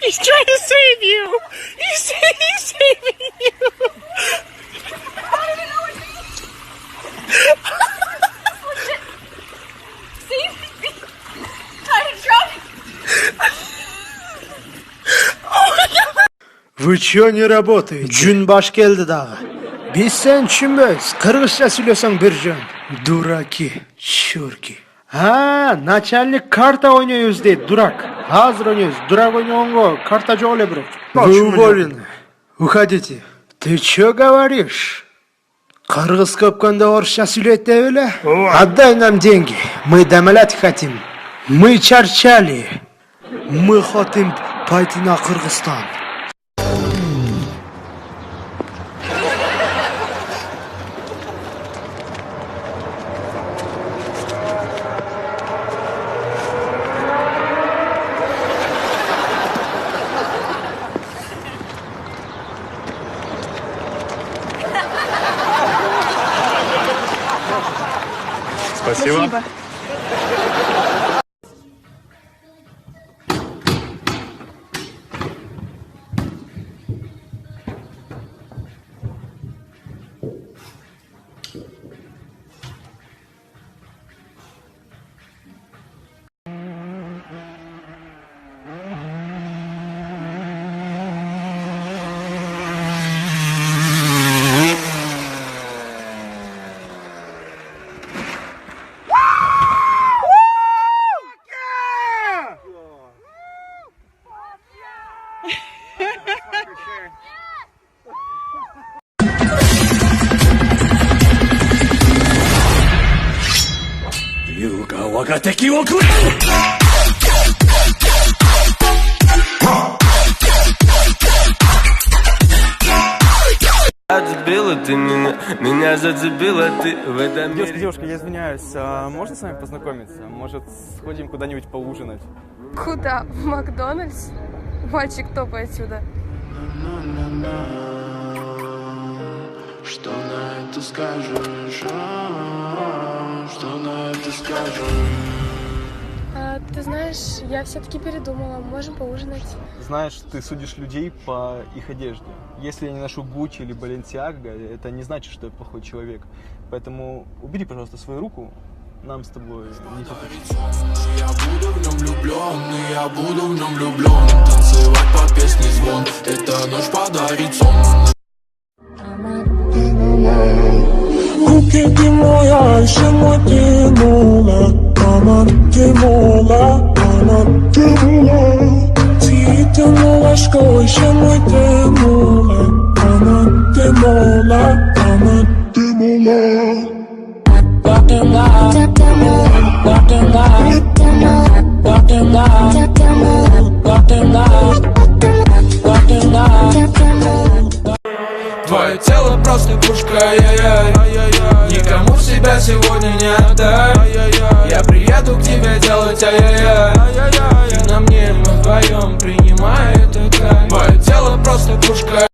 He's trying to save you! He's saving you! I don't even know what to do. Save me! I'm drunk! Вы чё не работаете? Жün баш келди дагы. Биз сен түшүнбөйбүз. Кыргызча сүйлөсөң бир жөн. Дураки, чурки. Начальник карта ойнойбуз дейт, дурак. Азыр ойнойбуз. Дурак ойногонго карта жок эле бирок. Вы уволены. Уходите. Ты чё говоришь? Кыргыз көпкөндө орусча сүйлөйт деп эле? Отдай нам деньги. Мы домолять хотим. Мы чарчали. Мы хотим пойти на Кыргызстан. Спасибо. Зацепила ты меня зацепила ты в этом мире. Девушка, я извиняюсь, можно с вами познакомиться? Может, сходим куда-нибудь поужинать? Куда? В Макдональдс? Мальчик, топай отсюда. Что на это скажешь? Что на это скажешь? Ты знаешь, я все-таки передумала. Можем поужинать. Знаешь, ты судишь людей по их одежде. Если я не ношу Гуччи или Баленсиаго, это не значит, что я плохой человек. Поэтому убери, пожалуйста, свою руку. Нам с тобой не по пути. Я буду в нем влюблен, я буду в нем влюблен. Танцевать по песне звон, эта ночь подарит сон. Kuki moja, shimo timola, aman timola, aman timola. Цветы молочко, shimo timola, aman timola, aman timola. Твое тело просто пушка, ай-яй-яй. Никому в себя сегодня не отдай. Я приеду к тебе делать ай-яй-яй. Ты на мне, мы вдвоем, принимай это кайф. Твое тело просто пушка.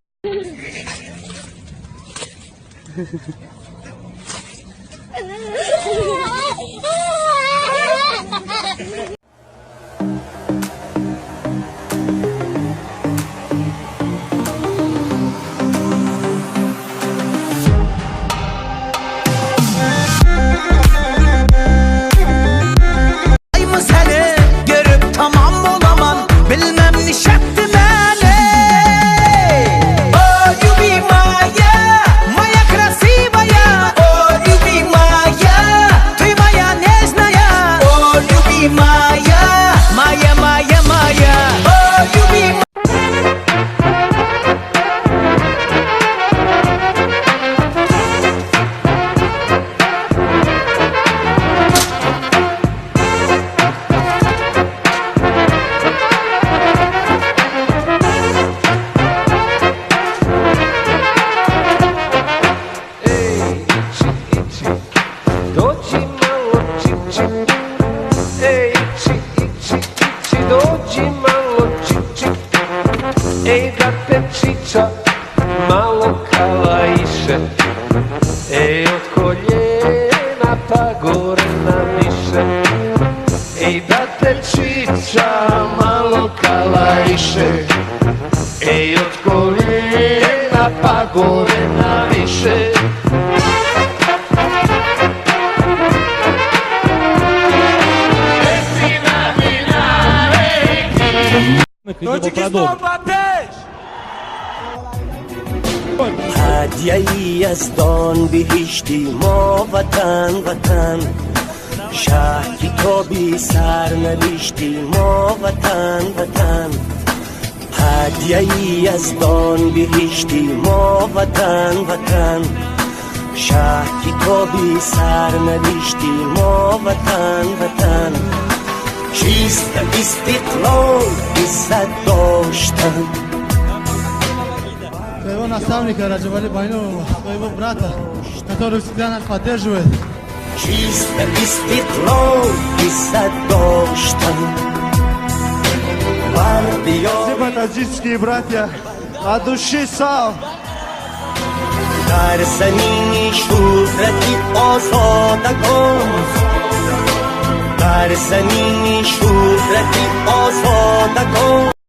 Ej, ići, dođi malo čiči. Ej, da te čiča malo kalaiše. Ej, od koljena pa gore na više. Ej, da te čiča malo kalaiše. Ej, od koljena pa gore na više. هدیه‌ای از دان بهشتی ما وطن وطن شهری تو بی سر نوشتی ما وطن وطن هدیه‌ای از دان بهشتی ما وطن وطن شهری تو بی سر نوشتی ما وطن وطن چیست استقلال عزت داشتن Своего наставника Раджавали Байнова, своего брата, который всегда нас поддерживает. Чисто истекло عزت داشتن Спасибо, таджикские братья. От души сал. در زمین شهرتی آزادگان در زمین شهرتی آزادگان